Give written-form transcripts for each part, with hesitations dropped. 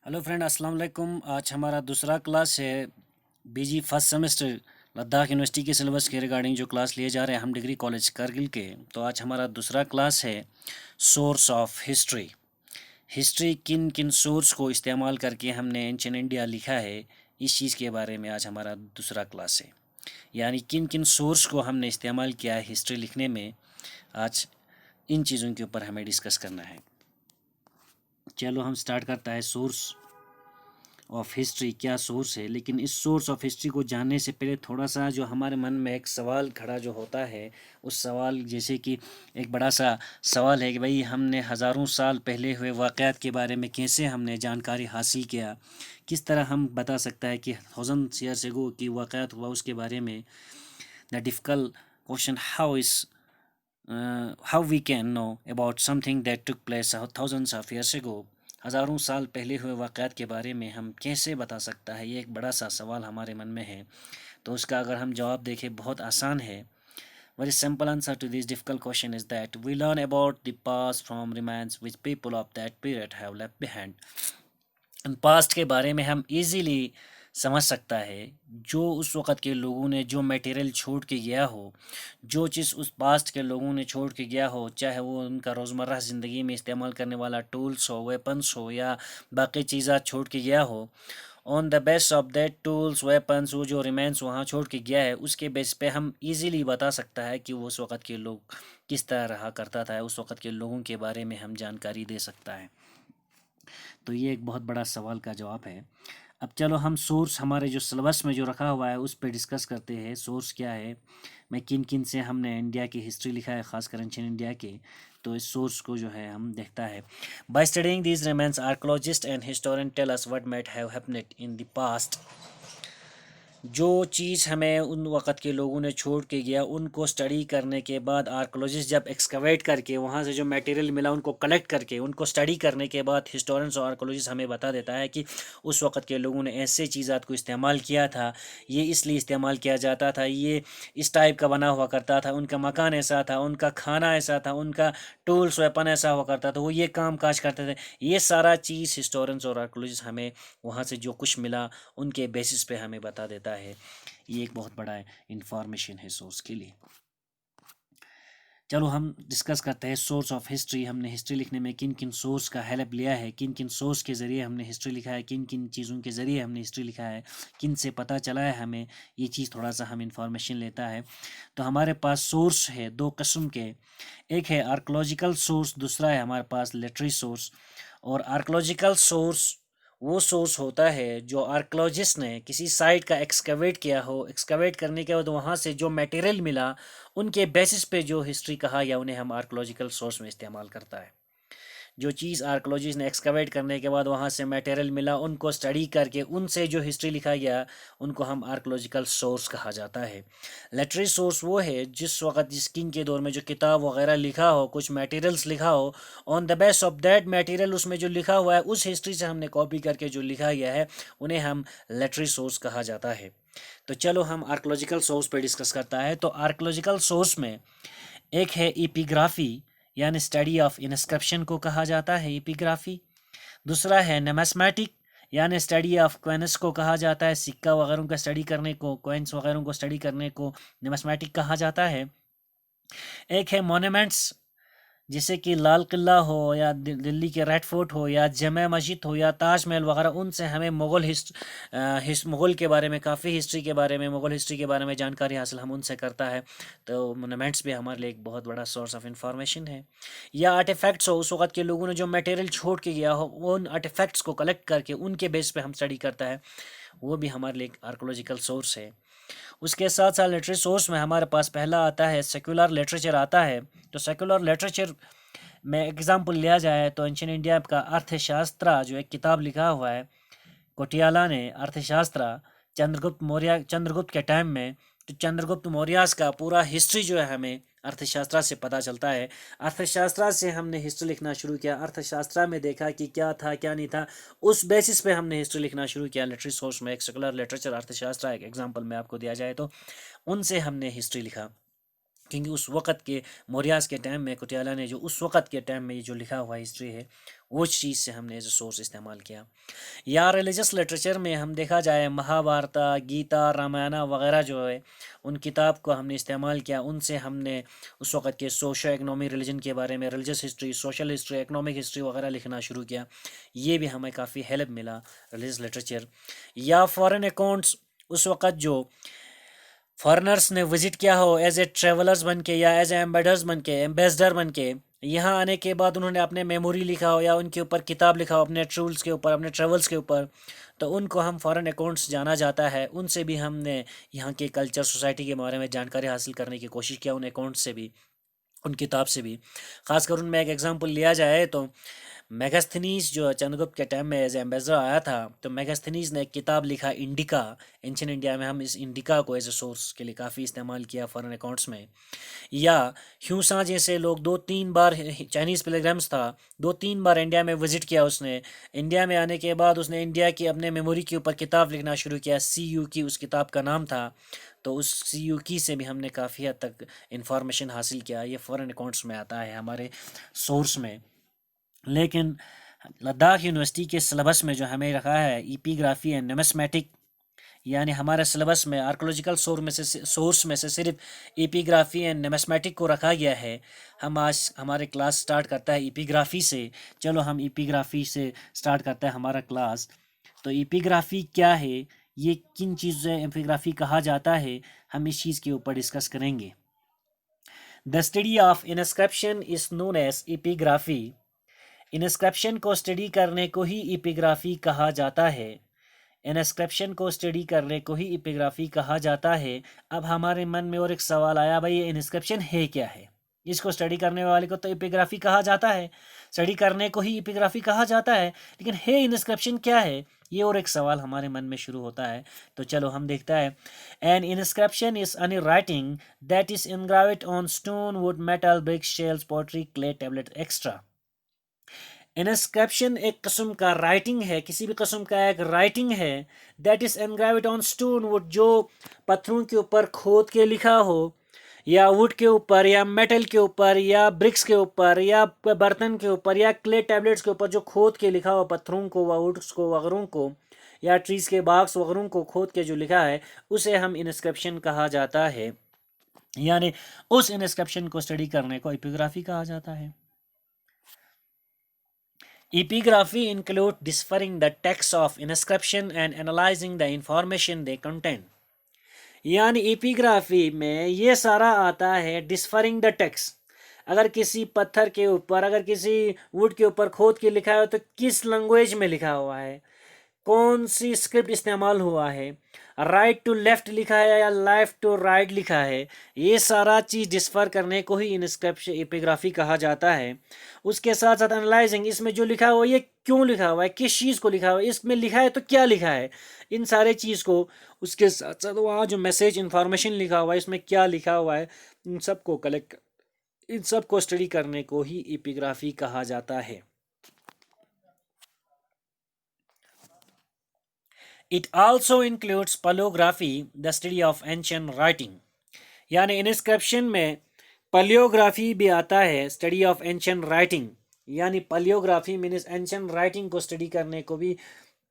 Hello friend, अस्सलाम वालेकुम। आज हमारा दूसरा क्लास है बीजी फर्स्ट सेमेस्टर लद्दाख यूनिवर्सिटी के सिलेबस के रिगार्डिंग जो क्लास लिए जा रहे हैं हम डिग्री कॉलेज करगिल के। तो आज हमारा दूसरा क्लास है सोर्स ऑफ हिस्ट्री। हिस्ट्री किन किन सोर्स को इस्तेमाल करके हमने एंशिएंट इंडिया लिखा है, इस चीज़ के बारे में आज हमारा दूसरा क्लास है। यानी किन किन सोर्स को हमने इस्तेमाल किया है हिस्ट्री लिखने में, आज इन चीज़ों के ऊपर हमें डिस्कस करना है। चलो हम स्टार्ट करता है सोर्स ऑफ हिस्ट्री क्या सोर्स है। लेकिन इस सोर्स ऑफ हिस्ट्री को जानने से पहले थोड़ा सा जो हमारे मन में एक सवाल खड़ा जो होता है, उस सवाल जैसे कि एक बड़ा सा सवाल है कि भाई हमने हज़ारों साल पहले हुए वाक़यात के बारे में कैसे हमने जानकारी हासिल किया, किस तरह हम बता सकता है कि थाउजेंड ईयर्स एगो की वाक़यात हुआ उसके बारे में। The difficult question how we can know about something that took place thousands of years ago. हज़ारों साल पहले हुए वाक़यात के बारे में हम कैसे बता सकता है, ये एक बड़ा सा सवाल हमारे मन में है। तो उसका अगर हम जवाब देखें बहुत आसान है। Very simple answer to this difficult question is that we learn about the past from remains which people of that period have left behind. Past के बारे में हम इजीली समझ सकता है जो उस वक़्त के लोगों ने जो मटेरियल छोड़ के गया हो, जो चीज़ उस पास्ट के लोगों ने छोड़ के गया हो, चाहे वो उनका रोज़मर्रा ज़िंदगी में इस्तेमाल करने वाला टूल्स हो, वेपन्स हो या बाकी चीज़ा छोड़ के गया हो। On the base of that tools weapons, वो जो रिमेंस वहाँ छोड़ के गया है, उसके बेस पे हम इजीली बता सकता है कि वो उस वक़्त के लोग किस तरह रहा करता था, उस वक़्त के लोगों के बारे में हम जानकारी दे सकता है। तो ये एक बहुत बड़ा सवाल का जवाब है। अब चलो हम सोर्स हमारे जो सिलेबस में जो रखा हुआ है उस पर डिस्कस करते हैं। सोर्स क्या है, मैं किन किन से हमने इंडिया की हिस्ट्री लिखा है, खासकर एंशिएंट इंडिया के। तो इस सोर्स को जो है हम देखता है। By studying these remains archaeologist and historian tell us what might have happened in the past. जो चीज़ हमें उन वक़्त के लोगों ने छोड़ के गया, उनको स्टडी करने के बाद आर्कोलॉजिस्ट जब एक्सकवेट करके वहाँ से जो मटेरियल मिला उनको कलेक्ट करके उनको स्टडी करने के बाद हिस्टोरियंस और आर्कोलॉजिस्ट हमें बता देता है कि उस वक़्त के लोगों ने ऐसे चीज़ात को इस्तेमाल किया था, ये इसलिए इस्तेमाल किया जाता था, ये इस टाइप का बना हुआ करता था, उनका मकान ऐसा था, उनका खाना ऐसा था, उनका टूल्स वेपन ऐसा हुआ करता था, वो ये काम काज करते थे। ये सारा चीज़ हिस्टोरियंस और आर्कोलॉजिस्ट हमें वहाँ से जो कुछ मिला उनके बेसिस पे हमें बता देता है। ये एक बहुत बड़ा इंफॉर्मेशन है सोर्स के लिए। चलो हम डिस्कस करते हैं सोर्स ऑफ हिस्ट्री। हमने हिस्ट्री लिखने में किन किन सोर्स का हेल्प लिया है, किन किन सोर्स के ज़रिए हमने हिस्ट्री लिखा है, किन किन चीज़ों के ज़रिए हमने हिस्ट्री लिखा है, किन से पता चला है हमें, ये चीज़ थोड़ा सा हम इंफॉर्मेशन लेता है। तो हमारे पास सोर्स है दो किस्म के, एक है आर्कोलॉजिकल सोर्स, दूसरा है हमारे पास लिटरेरी सोर्स। और आर्कोलॉजिकल सोर्स वो सोर्स होता है जो आर्कोलॉजिस्ट ने किसी साइट का एक्सकवेट किया हो, एक्सकवेट करने के बाद वहाँ से जो मटेरियल मिला उनके बेसिस पे जो हिस्ट्री कहा या उन्हें हम आर्कोलॉजिकल सोर्स में इस्तेमाल करता है। जो चीज़ आर्कोलॉजिस्ट ने एक्सकवेट करने के बाद वहाँ से मटेरियल मिला, उनको स्टडी करके उनसे जो हिस्ट्री लिखा गया, उनको हम आर्कोलॉजिकल सोर्स कहा जाता है। लिटरेरी सोर्स वो है जिस वक्त जिस किंग के दौर में जो किताब वगैरह लिखा हो, कुछ मटेरियल्स लिखा हो, on the base of that material उसमें जो लिखा हुआ है उस हिस्ट्री से हमने कॉपी करके जो लिखा गया है, उन्हें हम लिटरेरी सोर्स कहा जाता है। तो चलो हम आर्कोलॉजिकल सोर्स पर डिस्कस करता है। तो आर्कोलॉजिकल सोर्स में एक है एपिग्राफी, यानी स्टडी ऑफ इंस्क्रिप्शन को कहा जाता है एपिग्राफी। दूसरा है नमस्मैटिक, यानी स्टडी ऑफ क्वेंस को कहा जाता है, सिक्का वगैरह का स्टडी करने को, क्वेंस वगैरह को स्टडी करने को नमस्मैटिक कहा जाता है। एक है मोन्यूमेंट्स, जैसे कि लाल किला हो या दिल्ली के रेड फोर्ट हो या जमे मस्जिद हो या ताजमहल वगैरह, उनसे हमें मुग़ल के बारे में काफ़ी हिस्ट्री के बारे में, मुग़ल हिस्ट्री के बारे में जानकारी हासिल हम उनसे करता है। तो मोनूमेंट्स भी हमारे लिए एक बहुत बड़ा सोर्स ऑफ इंफॉर्मेशन है। या आर्टिफैक्ट्स हो, उस वक़्त के लोगों ने जो मटेरियल छोड़ के गया हो, उन आर्टिफैक्ट्स को कलेक्ट करके उनके बेस पे हम स्टडी करता है, वो भी हमारे लिए एक आर्कोलॉजिकल सोर्स है। उसके साथ साथ लिटरेरी सोर्स में हमारे पास पहला आता है सेक्युलर लिटरेचर आता है। तो सेक्युलर लिटरेचर में एग्जाम्पल लिया जाए तो एंशिएंट इंडिया का अर्थशास्त्र जो एक किताब लिखा हुआ है, कोटियाला ने अर्थशास्त्र, चंद्रगुप्त के टाइम में। तो चंद्रगुप्त मौर्य का पूरा हिस्ट्री जो है हमें अर्थशास्त्र से पता चलता है। अर्थशास्त्र से हमने हिस्ट्री लिखना शुरू किया, अर्थशास्त्र में देखा कि क्या था क्या नहीं था, उस बेसिस पे हमने हिस्ट्री लिखना शुरू किया। लिटरेरी सोर्स में एक सेकुलर लिटरेचर अर्थशास्त्र एक एग्जाम्पल में आपको दिया जाए तो उनसे हमने हिस्ट्री लिखा, क्योंकि उस वक़्त के मौर्यास के टाइम में कुटियाला ने जो उस वक़्त के टाइम में ये जो लिखा हुआ हिस्ट्री है उस चीज़ से हमने एज ए सोर्स इस्तेमाल किया। या रिलीजियस लिटरेचर में हम देखा जाए महाभारत, गीता, रामायण वगैरह जो है उन किताब को हमने इस्तेमाल किया, उनसे हमने उस वक़्त के सोशो इकनॉमी रिलीजन के बारे में, religious history, social history, economic history वगैरह लिखना शुरू किया। ये भी हमें काफ़ी हेल्प मिला रिलीजियस लिटरेचर। या फॉरेन अकाउंट्स, उस वक़्त जो फॉरेनर्स ने विज़िट किया हो एज ए ट्रेवलर्स बन के या एज ए एम्बेसडर बन के, यहाँ आने के बाद उन्होंने अपने मेमोरी लिखा हो या उनके ऊपर किताब लिखा हो अपने टूल्स के ऊपर, अपने ट्रेवल्स के ऊपर, तो उनको हम फॉरेन अकाउंट्स जाना जाता है। उनसे भी हमने यहाँ के कल्चर, सोसाइटी के बारे में जानकारी हासिल करने की कोशिश किया, उन अकाउंट्स से भी, उन किताब से भी। ख़ासकर उनमें एक एग्जांपल लिया जाए तो मेगास्थनीज जो चंद्रगुप्त के टाइम में एज एम्बेसडर आया था, तो मेगास्थनीज ने एक किताब लिखा इंडिका। एंशियंट इंडिया में हम इस इंडिका को एज ए सोर्स के लिए काफ़ी इस्तेमाल किया फॉरेन अकाउंट्स में। या ह्यूसा जैसे लोग 2-3 बार, चाइनीज़ पिलग्रिम्स था, 2-3 बार इंडिया में विज़िट किया उसने। इंडिया में आने के बाद उसने इंडिया की अपने मेमोरी के ऊपर किताब लिखना शुरू किया, CU की उस किताब का नाम था। तो उस CU की से भी हमने काफ़ी हद तक इंफॉर्मेशन हासिल किया। ये फॉरेन अकाउंट्स में आता है हमारे सोर्स में। लेकिन लद्दाख यूनिवर्सिटी के सिलेबस में जो हमें रखा है इपिग्राफी एंड नमस्मेटिक, यानी हमारे सिलेबस में आर्कोलॉजिकल सोर्स में से सिर्फ एपिग्राफी एंड नमस्मेटिक को रखा गया है। हम आज हमारे क्लास स्टार्ट करता है एपिग्राफी से। चलो हम एपिग्राफी से स्टार्ट करते हैं हमारा क्लास। तो एपिग्राफी क्या है, ये किन चीज़ें एपिग्राफी कहा जाता है, हम इस चीज़ के ऊपर डिस्कस करेंगे। The study of inscription is known as epigraphy. Inscription को स्टडी करने को ही एपिग्राफी कहा जाता है। इनस्क्रिप्शन को स्टडी करने को ही एपिग्राफी कहा जाता है। अब हमारे मन में और एक सवाल आया, भाई ये इनस्क्रिप्शन है क्या है? इसको स्टडी करने वाले को तो एपिग्राफी कहा जाता है, स्टडी करने को ही एपिग्राफी कहा जाता है, लेकिन है इनस्क्रिप्शन क्या है? ये और एक सवाल हमारे मन में शुरू होता है। तो चलो हम देखता है। An inscription is any writing that is engraved on stone, wood, metal, bricks, shells, pottery, clay, tablet extra. Inscription एक किस्म का राइटिंग है, किसी भी किस्म का एक राइटिंग है that is engraved on stone wood, जो पत्थरों के ऊपर खोद के लिखा हो, या वुड के ऊपर, या मेटल के ऊपर, या ब्रिक्स के ऊपर, या बर्तन के ऊपर, या क्ले टैबलेट्स के ऊपर जो खोद के लिखा हो पत्थरों को, वुड्स को वगैरह को, या ट्रीज के बाक्स वगैरह को खोद के जो लिखा है, उसे हम इनस्क्रिप्शन कहा जाता है। यानी उस इनस्क्रिप्शन को स्टडी करने को एपिग्राफी कहा जाता है। Epigraphy includes deciphering the text of inscription and analyzing the information they contain. यानी एपिग्राफी में ये सारा आता है डिस्फरिंग द टेक्स्ट। अगर किसी पत्थर के ऊपर, अगर किसी वुड के ऊपर खोद के लिखा है तो किस लैंग्वेज में लिखा हुआ है, कौन सी स्क्रिप्ट इस्तेमाल हुआ है, राइट टू लेफ्ट लिखा है या लेफ्ट टू राइट लिखा है, ये सारा चीज़ डिस्फर करने को ही इनस्क्रिप्शन एपिग्राफी कहा जाता है। उसके साथ साथ एनालाइजिंग, इसमें जो लिखा हुआ है ये क्यों लिखा हुआ है, किस चीज़ को लिखा हुआ है, इसमें लिखा है तो क्या लिखा है, इन सारे चीज़ को, उसके साथ साथ वहाँ जो मैसेज इन्फॉर्मेशन लिखा हुआ है इसमें क्या लिखा हुआ है, इन सब को कलेक्ट, इन सब को स्टडी करने को ही एपिग्राफी कहा जाता है। It also includes paleography, the study of ancient writing. यानी इनस्क्रिप्शन में पलियोग्राफी भी आता है, स्टडी ऑफ एंशिएंट राइटिंग। यानी पलियोग्राफी मीन्स एंशिएंट राइटिंग को स्टडी करने को भी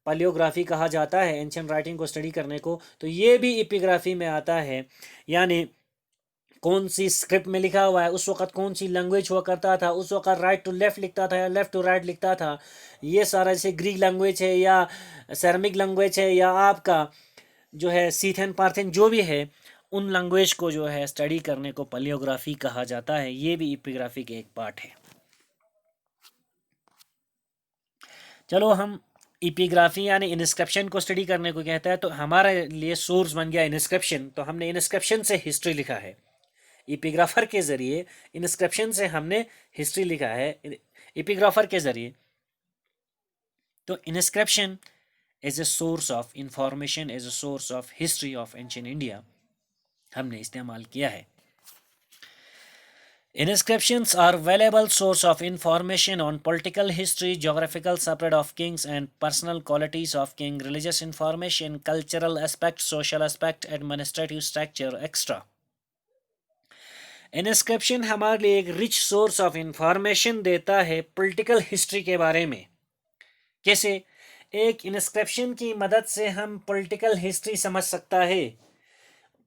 पलियोग्राफी कहा जाता है, एंशिएंट राइटिंग को स्टडी करने को। तो ये भी एपिग्राफी में आता है। यानी कौन सी स्क्रिप्ट में लिखा हुआ है, उस वक्त कौन सी लैंग्वेज हुआ करता था, उस वक्त राइट टू लेफ्ट लिखता था या लेफ्ट टू राइट लिखता था, ये सारा, जैसे ग्रीक लैंग्वेज है या सेरेमिक लैंग्वेज है या आपका जो है सीथेन पार्थेन जो भी है, उन लैंग्वेज को जो है स्टडी करने को पलियोग्राफी कहा जाता है। ये भी एपिग्राफी के एक पार्ट है। चलो हम एपिग्राफी यानी इनस्क्रिप्शन को स्टडी करने को कहता है, तो हमारे लिए सोर्स बन गया इनस्क्रिप्शन। तो हमने इनस्क्रिप्शन से हिस्ट्री लिखा है, एपिग्राफर के जरिए इनस्क्रिप्शन से हमने हिस्ट्री लिखा है एपिग्राफर के जरिए। तो inscription as a source of information, as a source of history of ancient India हमने इस्तेमाल किया है। Inscriptions are valuable source of information on political history, geographical spread of kings and personal qualities of king, religious information, cultural aspect, social aspect, administrative structure, etc. Inscription हमारे लिए एक rich source of information देता है political history के बारे में। कैसे? एक इंस्क्रिप्शन की मदद से हम पॉलिटिकल हिस्ट्री समझ सकता है।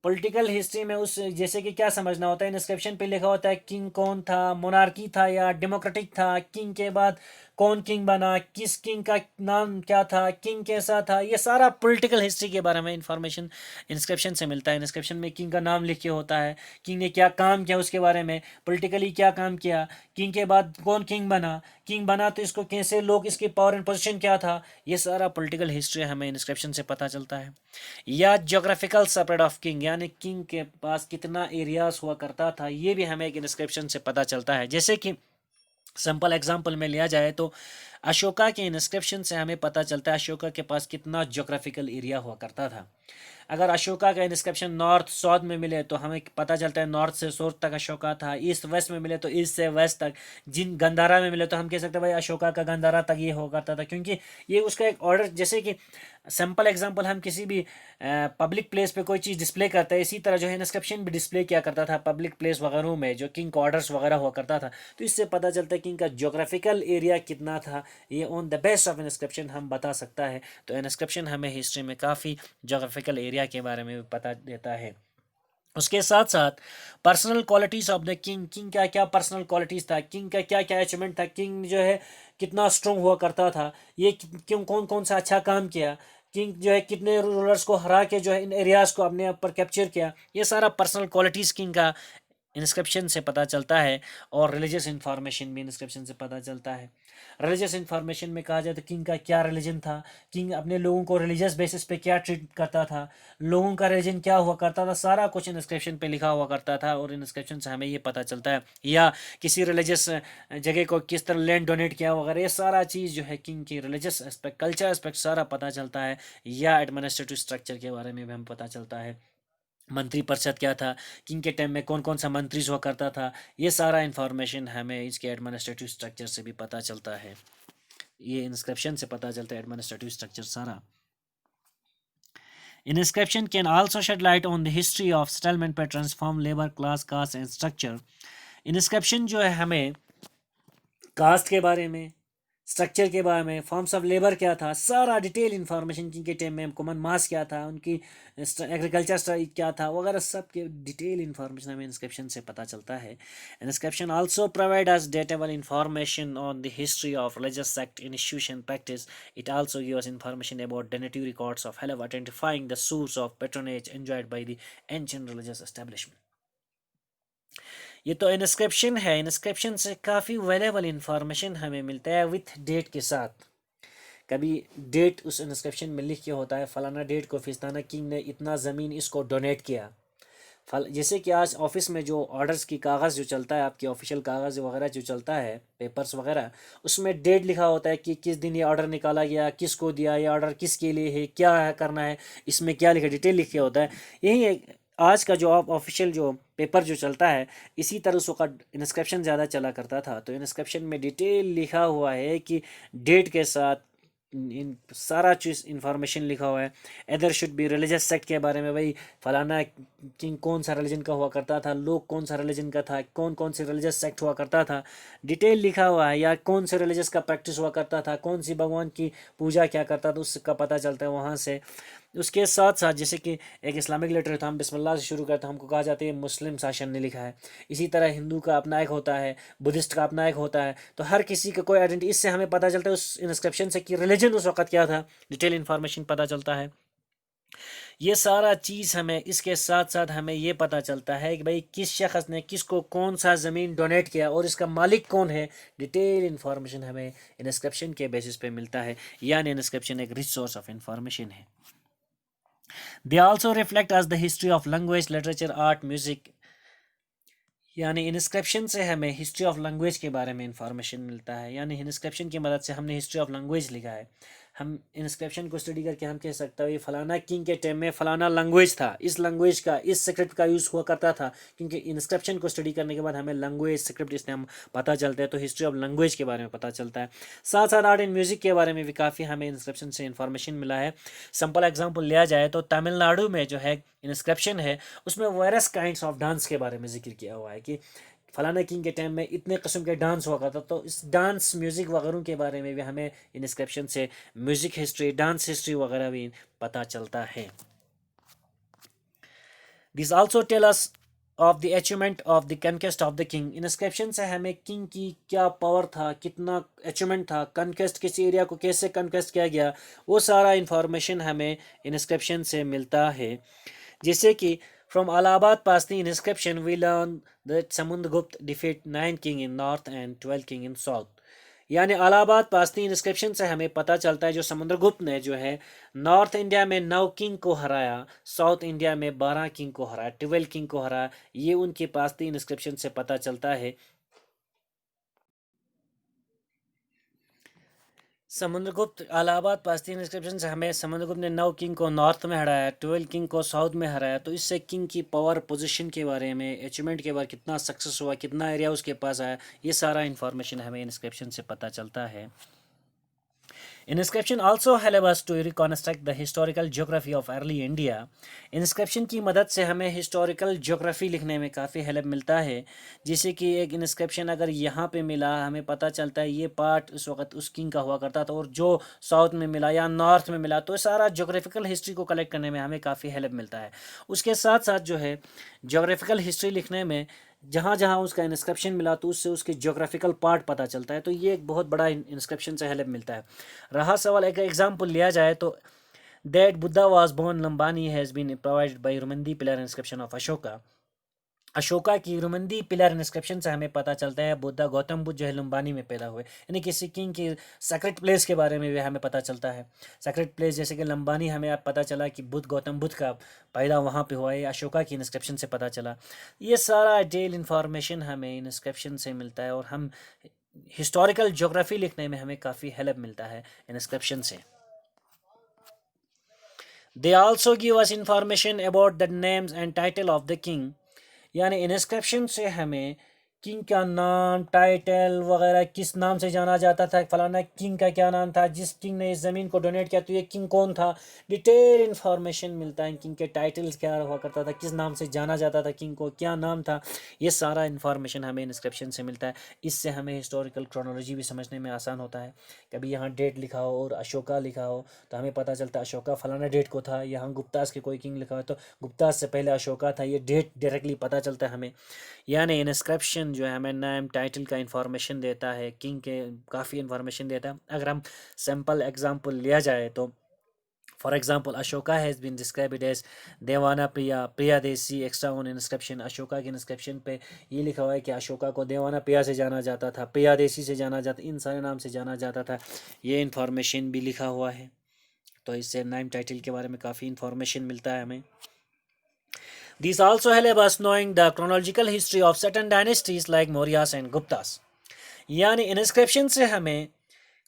पॉलिटिकल हिस्ट्री में उस जैसे कि क्या समझना होता है, इंस्क्रिप्शन पे लिखा होता है किंग कौन था, मोनार्की था या डेमोक्रेटिक था, किंग के बाद कौन किंग बना, किस किंग का नाम क्या था, किंग कैसा था, ये सारा पॉलिटिकल हिस्ट्री के बारे में इंफॉर्मेशन इंस्क्रिप्शन से मिलता है। इंस्क्रिप्शन में किंग का नाम लिख के होता है, किंग ने क्या काम किया उसके बारे में, पॉलिटिकली क्या काम किया, किंग के बाद कौन किंग बना, किंग बना तो इसको कैसे लोग, इसकी पावर एंड पोजीशन क्या था, ये सारा पॉलिटिकल हिस्ट्री हमें इंस्क्रिप्शन से पता चलता है। या जोग्राफिकल स्प्रेड ऑफ किंग, यानी किंग के पास कितना एरियाज हुआ करता था, ये भी हमें एक इंस्क्रिप्शन से पता चलता है। जैसे कि सिंपल एग्जांपल में लिया जाए तो अशोका के इंस्क्रिप्शन से हमें पता चलता है अशोका के पास कितना जोग्राफिकल एरिया हुआ करता था। अगर अशोका का इंस्क्रिप्शन नॉर्थ साउथ में मिले तो हमें पता चलता है नॉर्थ से साउथ तक अशोका था। ईस्ट वेस्ट में मिले तो ईस्ट से वेस्ट तक। जिन गंधारा में मिले तो हम कह सकते हैं भाई अशोका का गंधारा तक ये हुआ करता था, क्योंकि ये उसका एक ऑर्डर, जैसे कि सिंपल एग्जांपल, हम किसी भी पब्लिक प्लेस पे कोई चीज़ डिस्प्ले करते हैं, इसी तरह जो है इंस्क्रिप्शन भी डिस्प्ले किया करता था पब्लिक प्लेस वगैरह में जो किंग ऑर्डर्स वगैरह हुआ करता था। तो इससे पता चलता है किंग का जोग्राफिकल एरिया कितना था। ये on the base of inscription हम बता सकता है। तो इंस्क्रिप्शन हमें हिस्ट्री में काफ़ी जोग्राफिकल एरिया के बारे में भी पता देता है। उसके साथ साथ personal qualities of the king, king का क्या पर्सनल क्वालिटीज़ था, किंग का क्या क्या अचीवमेंट था, किंग जो है कितना स्ट्रॉन्ग हुआ करता था, ये क्यों कौन कौन सा अच्छा काम किया, किंग जो है कितने रूलर्स को हरा के जो है इन एरियाज़ को अपने ऊपर कैप्चर किया, ये सारा पर्सनल क्वालिटीज़ किंग का इंस्क्रिप्शन से पता चलता है। और रिलीजियस इंफॉर्मेशन भी इंस्क्रिप्शन से पता चलता है। रिलीजियस इंफॉर्मेशन में कहा जाए तो किंग का क्या रिलीजन था, किंग अपने लोगों को रिलीजियस बेसिस पे क्या ट्रीट करता था, लोगों का रिलीजन क्या हुआ करता था, सारा कुछ इंस्क्रिप्शन पे लिखा हुआ करता था और इंस्क्रिप्शन से हमें ये पता चलता है। या किसी रिलीजियस जगह को किस तरह लैंड डोनेट किया वगैरह, ये सारा चीज़ जो है किंग की रिलीजियस एस्पेक्ट, कल्चर एस्पेक्ट सारा पता चलता है। या एडमिनिस्ट्रेटिव स्ट्रक्चर के बारे में भी हमें पता चलता है, मंत्री परिषद क्या था, किंग के टाइम में कौन कौन सा मंत्री हुआ करता था, ये सारा इन्फॉर्मेशन हमें इसके एडमिनिस्ट्रेटिव स्ट्रक्चर से भी पता चलता है। ये इंस्क्रिप्शन से पता चलता है एडमिनिस्ट्रेटिव स्ट्रक्चर सारा। Inscription can also shed light on the history of settlement patterns, form, labor, class, caste and structure. Inscription जो है हमें कास्ट के बारे में, स्ट्रक्चर के बारे में, फॉर्म्स ऑफ लेबर क्या था, सारा डिटेल इन्फॉर्मेशन, किंग के टाइम में कॉमन मास क्या था, उनकी एग्रीकल्चर स्ट्राइक क्या था वगैरह, सब के डिटेल इन्फॉर्मेशन हमें इंस्क्रिप्शन से पता चलता है। Inscription also provide us datable information on the history of religious sect, institution, practice. It also give us information about donative records of help identifying the source of patronage enjoyed by the ancient religious establishment. ये तो inscription है। Inscription से काफ़ी valuable information हमें मिलता है with date के साथ। कभी डेट उस इंस्क्रिप्शन में लिख के होता है फलाना डेट को फिस्ताना किंग ने इतना ज़मीन इसको डोनेट किया। जैसे कि आज ऑफिस में जो ऑर्डर्स की कागज़ जो चलता है, आपकी ऑफिशियल कागज़ वगैरह जो चलता है, पेपर्स वगैरह, उसमें डेट लिखा होता है कि किस दिन ये ऑर्डर निकाला गया, किसको दिया, ये ऑर्डर किसके लिए है, क्या है करना है, इसमें क्या लिखा, डिटेल लिखे होता है। यही एक आज का जो ऑफिशियल जो पेपर जो चलता है, इसी तरह उसका इंस्क्रिप्शन ज़्यादा चला करता था। तो इंस्क्रिप्शन में डिटेल लिखा हुआ है कि डेट के साथ इन सारा चीज़ इंफॉर्मेशन लिखा हुआ है। इधर शुड बी रिलीजियस सेक्ट के बारे में, भाई फलाना किंग कौन सा रिलीजन का हुआ करता था, लोग कौन सा रिलीजन का था, कौन कौन सी रिलीजियस सेक्ट हुआ करता था, डिटेल लिखा हुआ है। या कौन से रिलीजियस का प्रैक्टिस हुआ करता था, कौन सी भगवान की पूजा क्या करता था, उसका पता चलता है वहाँ से। उसके साथ साथ जैसे कि एक इस्लामिक लेटर था, हम बिस्मिल्लाह से शुरू करते हैं, हमको कहा जाता है मुस्लिम शासन ने लिखा है। इसी तरह हिंदू का अपना एक होता है, बुद्धिस्ट का अपना एक होता है। तो हर किसी का कोई आइडेंटिटी, इससे हमें पता चलता है उस इंस्क्रिप्शन से कि रिलीजन उस वक्त क्या था, डिटेल इन्फॉर्मेशन पता चलता है। ये सारा चीज़ हमें, इसके साथ साथ हमें ये पता चलता है कि भाई किस शख्स ने किसको कौन सा ज़मीन डोनेट किया और इसका मालिक कौन है। डिटेल इन्फॉर्मेशन हमें इंस्क्रिप्शन के बेसिस पे मिलता है, यानी इंस्क्रिप्शन एक रिच सोर्स ऑफ इंफॉर्मेशन है। They also reflect as the history of language, literature, art, music. यानी इंस्क्रिप्शन से हमें हिस्ट्री ऑफ लैंग्वेज के बारे में इंफॉर्मेशन मिलता है। यानी इंस्क्रिप्शन की मदद से हमने हिस्ट्री ऑफ लैंग्वेज लिखा है, हम इंस्क्रिप्शन को स्टडी करके हम कह सकते हैं ये फलाना किंग के टाइम में फलाना लैंग्वेज था, इस लैंग्वेज का इस स्क्रिप्ट का यूज़ हुआ करता था, क्योंकि इंस्क्रिप्शन को स्टडी करने के बाद हमें लैंग्वेज स्क्रिप्ट इसमें हम पता चलता है, तो हिस्ट्री ऑफ लैंग्वेज के बारे में पता चलता है। साथ साथ आर्ट एंड म्यूज़िक के बारे में भी काफ़ी हमें इंस्क्रिप्शन से इन्फॉर्मेशन मिला है। सिंपल एग्जाम्पल लिया जाए तो तमिलनाडु में जो है इंस्क्रिप्शन है उसमें वेरियस काइंड्स ऑफ डांस के बारे में जिक्र किया हुआ है कि फलाना किंग के टाइम में इतने किस्म के डांस हुआ करता, तो इस डांस म्यूज़िक वगैरह के बारे में भी हमें इंस्क्रिप्शन से म्यूज़िक हिस्ट्री डांस हिस्ट्री वगैरह भी पता चलता है। This also tell us of the achievement of the conquest of the king. Inscription से हमें किंग की क्या पावर था, कितना अचीवमेंट था, कनकेस्ट किसी एरिया को कैसे कनकेस्ट किया गया, वो सारा इंफॉर्मेशन हमें इंस्क्रिप्शन से मिलता है। जैसे कि from Allahabad past the inscription we learn that Samundragupta defeat 9 king in north and 12 king in south। यानी अलाहाबाद पास्ती इंस्क्रिप्शन से हमें पता चलता है जो समुद्रगुप्त ने जो है नॉर्थ इंडिया में 9 किंग को हराया, साउथ इंडिया में 12 किंग को हराया, 12 किंग को हराया, ये उनके पास्ती इंस्क्रिप्शन से पता चलता है। समुद्रगुप्त इलाहाबाद पास्ती इंस्क्रिप्शन से हमें समुद्रगुप्त ने 9 किंग को नॉर्थ में हराया, 12 किंग को साउथ में हराया, तो इससे किंग की पावर पोजीशन के बारे में, अचीवमेंट के बारे में, कितना सक्सेस हुआ, कितना एरिया उसके पास आया, ये सारा इन्फॉर्मेशन हमें इंस्क्रिप्शन से पता चलता है। Inscription also help us to reconstruct the historical geography of early India। Inscription की मदद से हमें हिस्टोरिकल ज्योग्राफी लिखने में काफ़ी हेल्प मिलता है। जैसे कि एक इंस्क्रिप्शन अगर यहाँ पे मिला, हमें पता चलता है ये पार्ट उस वक्त उस किंग का हुआ करता था, और जो साउथ में मिला या नॉर्थ में मिला, तो सारा ज्योग्राफिकल हिस्ट्री को कलेक्ट करने में हमें काफ़ी हेल्प मिलता है। उसके साथ साथ जो है ज्योग्राफिकल हिस्ट्री लिखने में जहाँ जहाँ उसका इंस्क्रिप्शन मिला तो उससे उसके ज्योग्राफिकल पार्ट पता चलता है, तो ये एक बहुत बड़ा इंस्क्रिप्शन से हेल्प मिलता है। रहा सवाल एक एग्जाम्पल लिया जाए तो that Buddha was born Lumbini has been provided by Rummindei pillar inscription of Ashoka. Ashoka की रुमंदी पिलर इंस्क्रिप्शन से हमें पता चलता है बुद्धा गौतम बुद्ध जो है लुम्बानी में पैदा हुए, यानी किसी किंग की सेक्रेट प्लेस के बारे में भी हमें पता चलता है। सेक्रेट प्लेस जैसे कि लंबानी, हमें अब पता चला कि बुद्ध गौतम बुद्ध का पैदा वहाँ पे हुआ है, अशोका की इंस्क्रिप्शन से पता चला। ये सारा डिटेल इंफॉर्मेशन हमें इंस्क्रिप्शन से मिलता है, और हम हिस्टोरिकल ज्योग्राफी लिखने में हमें काफ़ी हेल्प मिलता है इंस्क्रिप्शन से। They also give us information about the names and title of the king. यानी इंस्क्रिप्शन से हमें किंग का नाम, टाइटल वगैरह, किस नाम से जाना जाता था, फलाना किंग का क्या नाम था, जिस किंग ने इस ज़मीन को डोनेट किया तो ये किंग कौन था, डिटेल इन्फॉर्मेशन मिलता है। किंग के टाइटल्स क्या हुआ करता था, किस नाम से जाना जाता था, किंग को क्या नाम था, ये सारा इन्फॉर्मेशन हमें इंस्क्रिप्शन से मिलता है। इससे हमें हिस्टोरिकल क्रोनोलॉजी भी समझने में आसान होता है। कभी यहाँ डेट लिखा हो और अशोका लिखा हो तो हमें पता चलता है अशोका फलाना डेट को था। यहाँ गुप्तास के कोई किंग लिखा हो तो गुप्तास से पहले अशोका था, ये डेट डायरेक्टली पता चलता है हमें। यानी इंस्क्रिप्शन जो है हमें नाम टाइटल का इन्फॉर्मेशन देता है, किंग के काफ़ी इन्फॉर्मेशन देता है। अगर हम सिंपल एग्जांपल लिया जाए तो for example Ashoka has been described as Devana Priya प्रिया देसी एक्स्ट्रा ऑन इंस्क्रिप्शन। अशोका के इंस्क्रिप्शन पे ये लिखा हुआ है कि अशोका को देवाना प्रिया से जाना जाता था, प्रिया देसी से जाना जाता, इन सारे नाम से जाना जाता था, ये इन्फॉर्मेशन भी लिखा हुआ है। तो इससे नेम टाइटल के बारे में काफ़ी इन्फॉर्मेशन मिलता है हमें। These also help us knowing the chronological history of certain dynasties like Mauryas and Guptas। यानी इंस्क्रिप्शन से हमें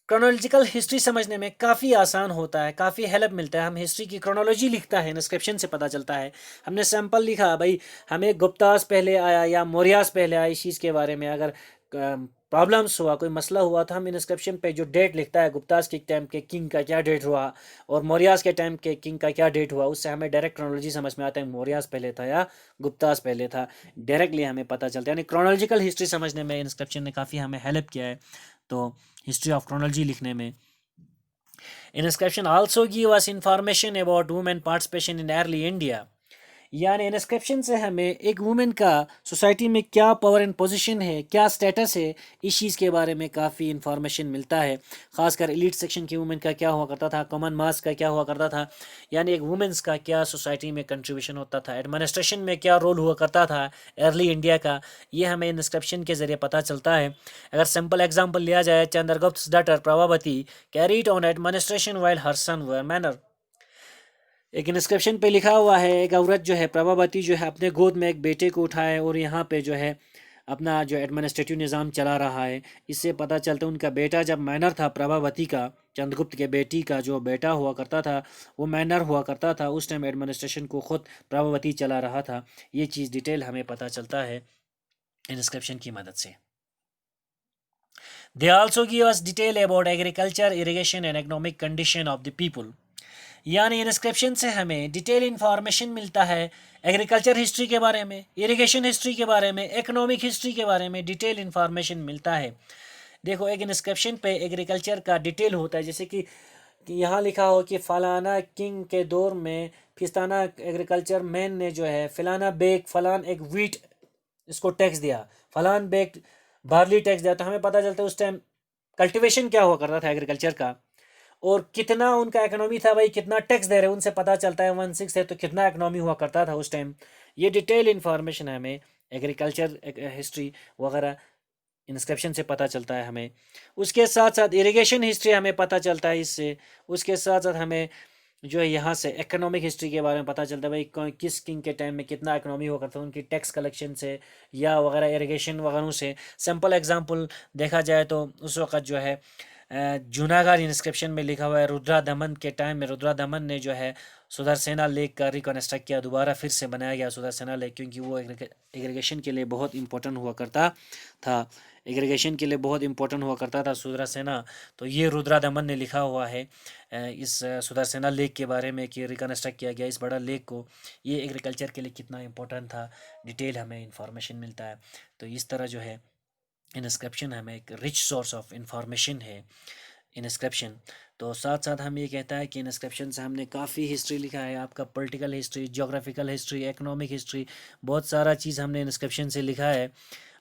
क्रोनोलॉजिकल हिस्ट्री समझने में काफ़ी आसान होता है, काफ़ी हेल्प मिलता है। हम हिस्ट्री की क्रोनोलॉजी लिखता है इंस्क्रिप्शन से पता चलता है। हमने सैम्पल लिखा भाई हमें गुप्तास पहले आया या मौर्यास पहले आया, इस चीज़ के बारे में अगर प्रॉब्लम्स हुआ, कोई मसला हुआ, तो हम इंस्क्रिप्शन पे जो डेट लिखता है गुप्तास के टाइम के किंग का क्या डेट हुआ और मौर्यास के टाइम के किंग का क्या डेट हुआ, उससे हमें डायरेक्ट क्रोनोलॉजी समझ में आता है मौर्यास पहले था या गुप्तास पहले था, डायरेक्टली हमें पता चलता है। यानी क्रोनोलॉजिकल हिस्ट्री समझने में इंस्क्रिप्शन ने काफ़ी हमें हेल्प किया है, तो हिस्ट्री ऑफ क्रोनोलॉजी लिखने में। Inscription also give us information about women participation in early India. यानी इंस्क्रिप्शन से हमें एक वुमेन का सोसाइटी में क्या पावर एंड पोजीशन है, क्या स्टेटस है, इस चीज़ के बारे में काफ़ी इन्फॉर्मेशन मिलता है। ख़ासकर एलीट सेक्शन की वुमेन का क्या हुआ करता था, कॉमन मास का क्या हुआ करता था, यानी एक वुमेन्स का क्या सोसाइटी में कंट्रीब्यूशन होता था, एडमिनिस्ट्रेशन में क्या रोल हुआ करता था अर्ली इंडिया का, ये हमें इंस्क्रिप्शन के ज़रिए पता चलता है। अगर सिंपल एग्जाम्पल लिया जाए, Chandragupta daughter Prabhavati carried on administration while her son were minor. एक इंस्क्रिप्शन पे लिखा हुआ है एक औरत जो है प्रभावती जो है अपने गोद में एक बेटे को उठाए और यहाँ पे जो है अपना जो एडमिनिस्ट्रेटिव निज़ाम चला रहा है। इससे पता चलता है उनका बेटा जब मैनर था प्रभावती का, चंद्रगुप्त के बेटी का जो बेटा हुआ करता था वो मैनर हुआ करता था, उस टाइम एडमिनिस्ट्रेशन को खुद प्रभावती चला रहा था। ये चीज़ डिटेल हमें पता चलता है इंस्क्रिप्शन की मदद से। They also give us detail about agriculture, irrigation and economic condition of the people. यानी इंस्क्रिप्शन से हमें डिटेल इन्फॉर्मेशन मिलता है एग्रीकल्चर हिस्ट्री के बारे में, इरिगेशन हिस्ट्री के बारे में, इकोनॉमिक हिस्ट्री के बारे में डिटेल इन्फॉर्मेशन मिलता है। देखो एक इंस्क्रिप्शन पे एग्रीकल्चर का डिटेल होता है, जैसे कि यहाँ लिखा हो कि फलाना किंग के दौर में फिस्ताना एग्रीकल्चर मैन ने जो है फलाना बेग फलान एक वीट इसको टैक्स दिया, फलान बेग बार्ली टैक्स दिया, तो हमें पता चलता है उस टाइम कल्टीवेशन क्या हुआ करता था एग्रीकल्चर का और कितना उनका इकोनॉमी था, भाई कितना टैक्स दे रहे हैं उनसे पता चलता है 16 है तो कितना इकोनॉमी हुआ करता था उस टाइम। ये डिटेल इन्फॉर्मेशन है हमें एग्रीकल्चर हिस्ट्री वगैरह इंस्क्रिप्शन से पता चलता है हमें। उसके साथ साथ इरिगेशन हिस्ट्री हमें पता चलता है इससे। उसके साथ साथ हमें जो है यहाँ से इकोनॉमिक हिस्ट्री के बारे में पता चलता है, भाई किस किंग के टाइम में कितना इकोनॉमी हुआ करता है उनकी टैक्स कलेक्शन से या वगैरह इरिगेशन वगैरह से। सिंपल एग्जांपल देखा जाए तो उस वक़्त जो है जूनागढ़ इंस्क्रिप्शन में लिखा हुआ है रुद्रा दमन के टाइम में रुद्रा दमन ने जो है सुदर्शना लेक का रिकॉन्स्ट्रक्ट किया, दोबारा फिर से बनाया गया सुदर्शना लेक, क्योंकि वो एग्रीगेशन के लिए बहुत इंपॉर्टेंट हुआ करता था। एग्रीगेशन के लिए बहुत इंपॉर्टेंट हुआ करता था सुदर्शना। तो ये रुद्रा दमन ने लिखा हुआ है इस सुदर्शना लेक के बारे में कि रिकॉन्स्ट्रक्ट किया गया इस बड़ा लेक को, ये एग्रीकल्चर के लिए कितना इंपॉर्टेंट था, डिटेल हमें इंफॉर्मेशन मिलता है। तो इस तरह जो है इंस्क्रिप्शन हमें एक रिच सोर्स ऑफ इंफॉर्मेशन है इंस्क्रिप्शन। तो साथ साथ हम ये कहता है कि इंस्क्रिप्शन से हमने काफ़ी हिस्ट्री लिखा है, आपका political history, geographical history, economic history, बहुत सारा चीज़ हमने इंस्क्रिप्शन से लिखा है।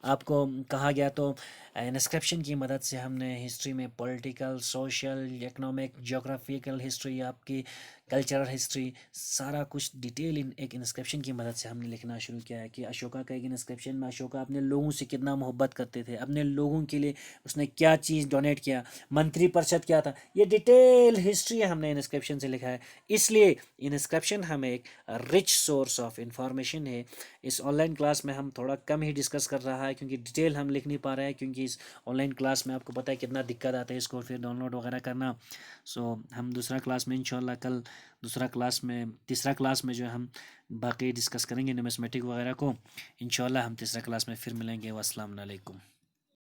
आपको कहा गया तो इंस्क्रिप्शन की मदद से हमने हिस्ट्री में political, social, economic, geographical history, आपकी कल्चरल हिस्ट्री, सारा कुछ डिटेल इन एक इंस्क्रिप्शन की मदद से हमने लिखना शुरू किया है। कि अशोका का एक इंस्क्रिप्शन में अशोका अपने लोगों से कितना मोहब्बत करते थे, अपने लोगों के लिए उसने क्या चीज़ डोनेट किया, मंत्री परिषद क्या था, ये डिटेल हिस्ट्री हमने इंस्क्रिप्शन से लिखा है। इसलिए इंस्क्रिप्शन हमें एक रिच सोर्स ऑफ इंफॉर्मेशन है। इस ऑनलाइन क्लास में हम थोड़ा कम ही डिस्कस कर रहा है क्योंकि डिटेल हम लिख नहीं पा रहे हैं, क्योंकि इस ऑनलाइन क्लास में आपको पता है कितना दिक्कत आता है इसको फिर डाउनलोड वगैरह करना। सो हम दूसरा क्लास में इंशाल्लाह कल तीसरा क्लास में जो है हम बाकी डिस्कस करेंगे न्यूमेरिकल वगैरह को। इंशाल्लाह हम तीसरा क्लास में फिर मिलेंगे। वस्सलाम वालेकुम।